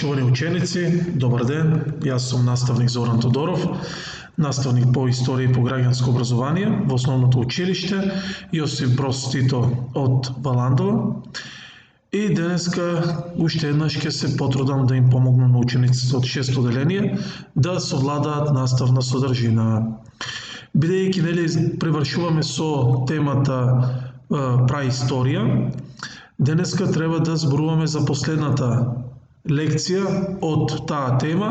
Почитувани ученици, добар ден. Јас сум наставник Зоран Тодоров, наставник по историја и по граѓанско образование во основното училиште Јосип Броз Тито од Валандова. И денеска уште еднаш ќе се потрудам да им помогнам на учениците од 6 оделение да совладаат наставна содржина. Бидејќи превршуваме со темата праисторија, денеска треба да зборуваме за последната лекција од таа тема,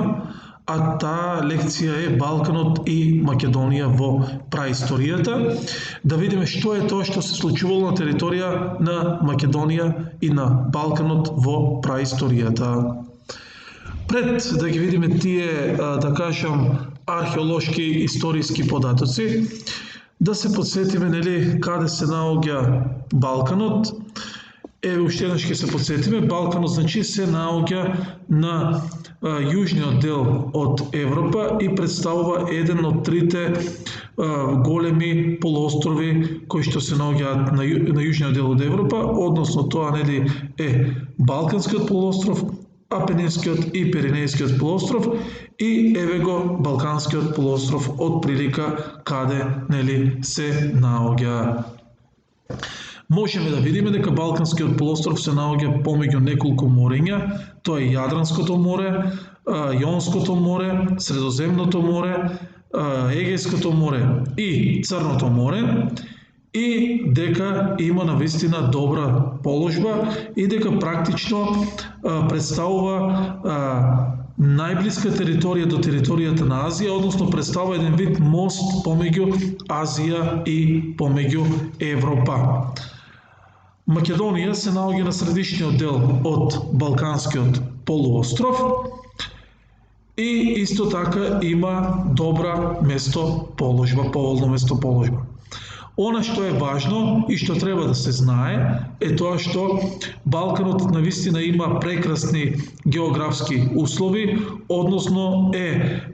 а таа лекција е Балканот и Македонија во праисторијата. Да видиме што е тоа што се случувало на територија на Македонија и на Балканот во праисторијата. Пред да ги видиме тие, да кажам, археолошки и историски податоци, да се подсетиме каде се наоѓа Балканот. Уште еднаш ќе се подсетиме, Балканот значи се наоѓа на јужниот дел од Европа и представува еден од трите големи полуострови кои што се наоѓаат на јужниот дел од Европа, односно тоа е Балканскиот полуостров, Апенинскиот и Пиренејскиот полуостров и еве го Балканскиот полуостров од прилика каде се наоѓа. Можеме да видиме дека Балканскиот полуостров се наоѓа помеѓу неколку морења, тоа е Јадранското море, Јонското море, Средоземното море, Егејското море и Црното море, и дека има навистина добра положба и дека практично представува најблиска територија до територијата на Азија, односно представува еден вид мост помеѓу Азија и помеѓу Европа. Македонија се наоѓа на средишниот дел од Балканскиот полуостров и исто така има добра местоположба, поволна местоположба. Она што е важно и што треба да се знае е тоа што Балканот навистина има прекрасни географски услови, односно е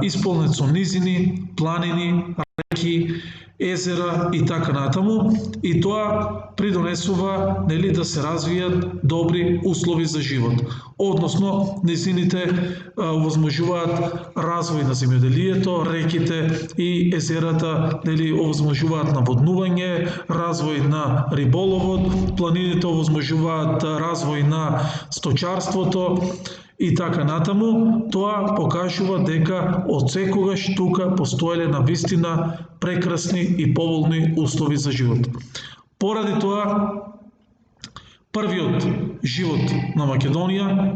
исполнет со низини, планини, реки, езера и така натаму, и тоа придонесува да се развијат добри услови за живот. Односно, низините овозможуваат развој на земјоделието, реките и езерата овозможуваат наводнување, развој на риболовот, планините овозможуваат развој на сточарството и така натаму. Тоа покажува дека од секогаш тука постоеле навистина прекрасни и поволни услови за живот. Поради тоа, првиот живот на Македонија,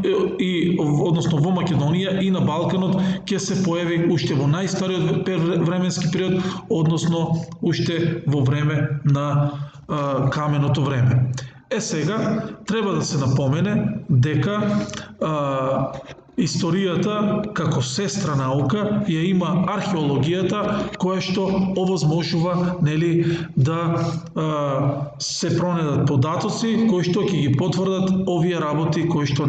односно во Македонија и на Балканот, ќе се појави уште во најстариот временски период, односно уште во време на каменото време. Сега треба да се напомене дека историјата како сестра наука ја има археологијата, која што овозможува да се пронедат податоци кои што ќе ги потврдат овие работи кои што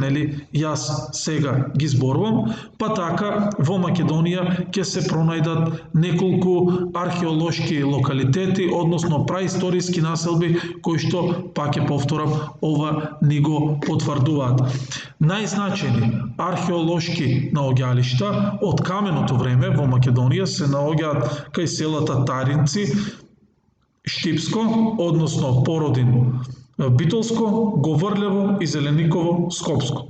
јас сега ги зборувам, па така во Македонија ќе се пронајдат неколку археолошки локалитети, односно праисториски населби кои што, пак ќе повторам, ова ни го потврдуваат. Најзначајни археолошки наоѓалишта од каменото време во Македонија се наоѓаат кај селата Таринци, Штипско, односно Породин, Битолско, Говрлево и Зелениково, Скопско.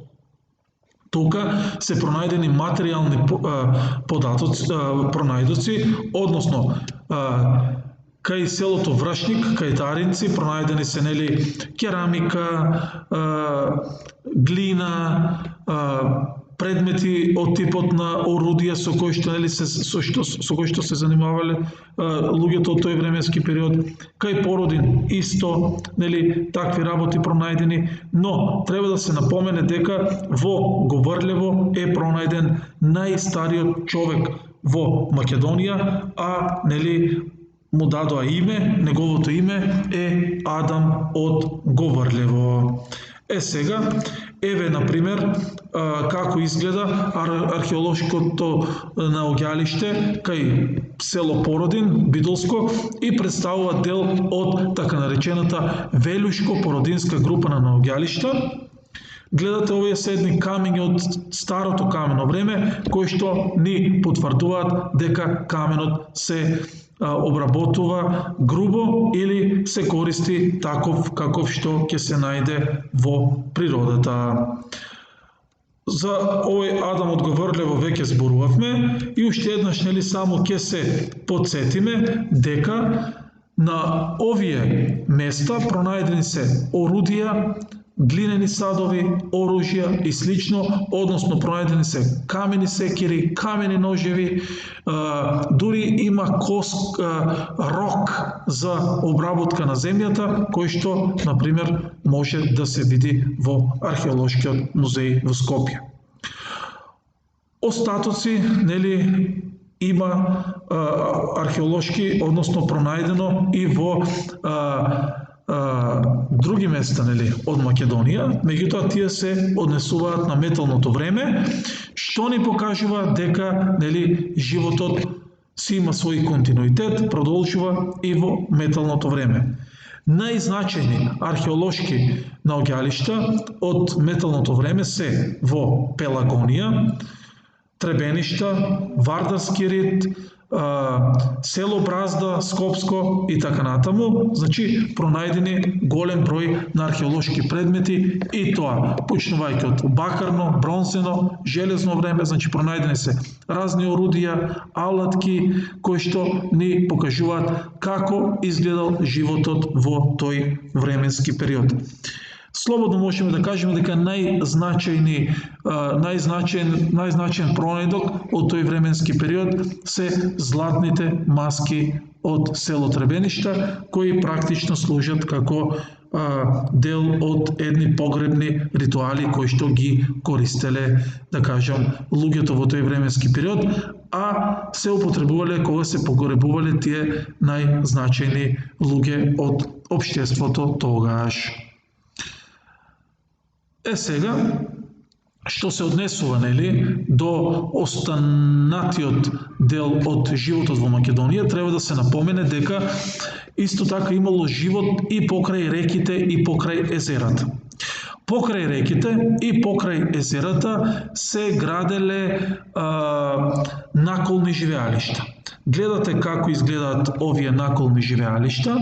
Тука се пронајдени материјални пронајдоци, односно кај селото Вршник, кај Таринци, пронајдени се керамика, глина, предмети од типот на орудија со кои што се занимавале луѓето од тој временски период. Кај Породин исто такви работи пронајдени, но треба да се напомене дека во Говрлево е пронајден најстариот човек во Македонија, а му дадоа име, неговото име е Адам од Говрлево. Сега, еве, например, како изгледа археолошкото наоѓалиште кај село Породин, Бидолско, и представува дел од така наречената Велюшко-Породинска група на наоѓалишта. Гледате, овие се едни камењи од старото камено време, кои што ни потврдуваат дека каменот се обработува грубо или се користи таков каков што ќе се најде во природата. За овој Адам одговорливо веќе зборувавме и уште еднаш нели само ќе се потсетиме дека на овие места пронајдени се орудија, глинени садови, оружја и слично, односно пронајдени се камени секири, камени ножеви, дури има рок за обработка на земјата, кој што, например, може да се види во археолошкиот музеј во Скопје. Остатоци, нели, има археолошки, односно пронајдено и во други места, нели, од Македонија, меѓутоа тие се однесуваат на металното време, што ни покажува дека, нели, животот си има свој континуитет, продолжува и во металното време. Најзначајни археолошки наоѓалишта од металното време се во Пелагонија, Требеништа, Вардарски рид, село Бразда, Скопско и така натаму, значи пронајдени голем број на археолошки предмети и тоа почнувајќи од бакарно, бронзено, железно време, значи пронајдени се разни орудија, алатки кои што ни покажуваат како изгледал животот во тој временски период. Слободно можеме да кажеме дека најзначаен пронајдок од тој временски период се златните маски од село Требеништа, кои практично служат како дел од едни погребни ритуали кои што ги користеле, да кажам, луѓето во тој временски период, а се употребувале кога се погребувале тие најзначајни луѓе од општеството тогаш. Сега, што се однесува, нели, до останатиот дел од животот во Македонија, треба да се напомене дека исто така имало живот и покрај реките и покрај езерата. Покрај реките и покрај езерата се граделе наколни живеалишта. Гледате како изгледаат овие наколни живеалишта.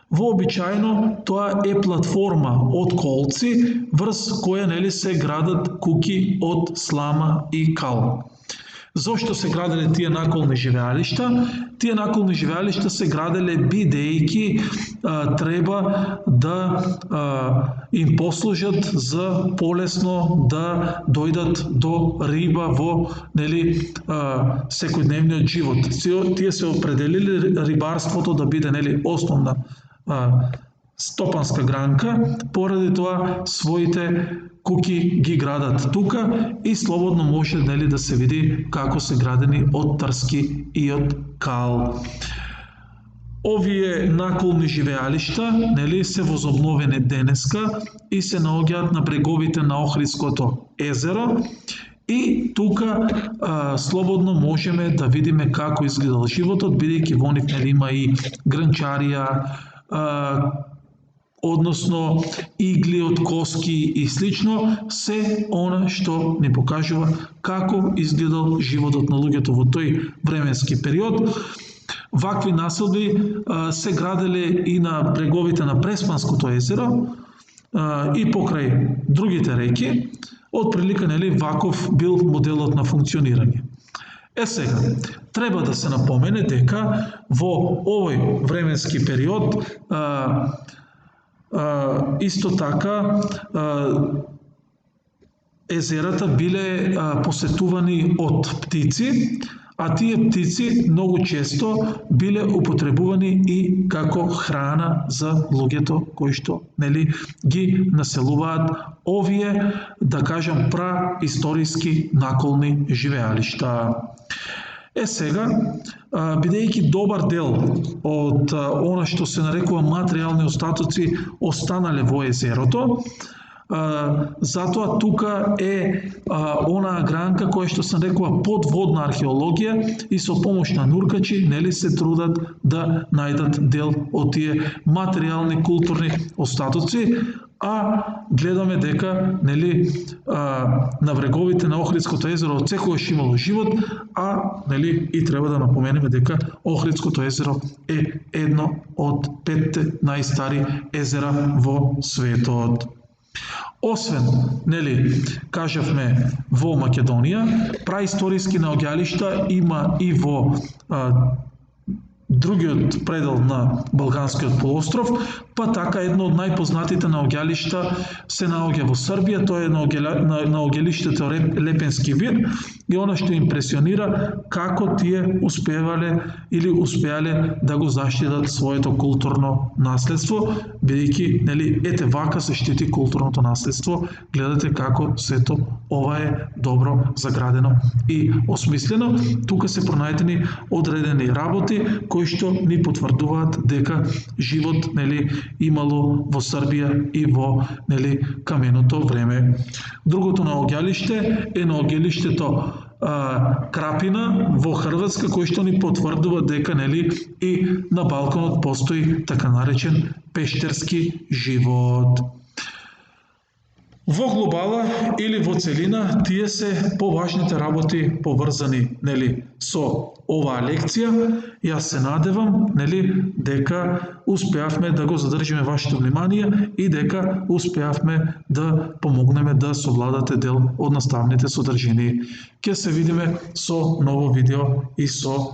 Вообичаено тоа е платформа од колци врз која, нели, се градат куќи од слама и кал. Зошто се граделе тие наколни живеалишта? Тие наколни живеалишта се граделе бидејќи треба да им послужат за полесно да дојдат до риба во, нели, секојдневниот живот. Тие се определили рибарството да биде, нели, основна стопанска гранка, поради тоа своите куќи ги градат тука и слободно може, нели, да се види како се градени од трски и од кал. Овие наколни живеалишта, нели, се возобновени денеска и се наоѓаат на бреговите на Охридското езеро. И тука слободно можеме да видиме како изгледал животот, бидејќи во нив, нели, има и гранчарија, односно игли од коски и слично, се она што ни покажува како изгледал животот на луѓето во тој временски период. Вакви населби се граделе и на бреговите на Преспанското езеро и покрај другите реки. Од прилика, нели, ваков бил моделот на функционирање. Сега, треба да се напомене дека во овој временски период исто така езерата биле посетувани од птици, а тие птици многу често биле употребувани и како храна за луѓето кои што, нели, ги населуваат овие, да кажам, праисториски наколни живеалишта. Сега, бидејќи добар дел од она што се нарекува материјални остатоци останале во езерото, Затоа тука е онаа гранка која што се нарекува подводна археологија и со помош на нуркачи нели се трудат да најдат дел од тие материјални културни остатоци, а гледаме дека нели на бреговите на Охридското езеро од секогаш имало живот, а нели и треба да напоменеме дека Охридското езеро е едно од 5 најстари езера во светот. Освен, нели, кажавме во Македонија, праисториски наоѓалишта има и во другиот предел на Балканскиот полуостров, па така едно од најпознатите наоѓалишта се наоѓа во Србија, тоа е наоѓалиштето Лепенски вир, и она што импресионира како тие успеале да го заштитат своето културно наследство, бидејќи нели ете вака се штити културното наследство. Гледате како сето ова е добро заградено и осмислено. Тука се пронајдени одредени работи кои што ни потврдуваат дека живот нели имало во Србија и во нели каменото време. Другото наоѓалиште е наоѓалиштето Крапина во Хрватска, кој што ни потврдува дека нели и на Балканот постои така наречен пештерски живот. Во глобала или во целина, тие се поважните работи поврзани нели со оваа лекција. Јас се надевам нели дека успеавме да го задржиме вашето внимание и дека успеавме да помогнеме да совладате дел од наставните содржини. Ќе се видиме со ново видео и со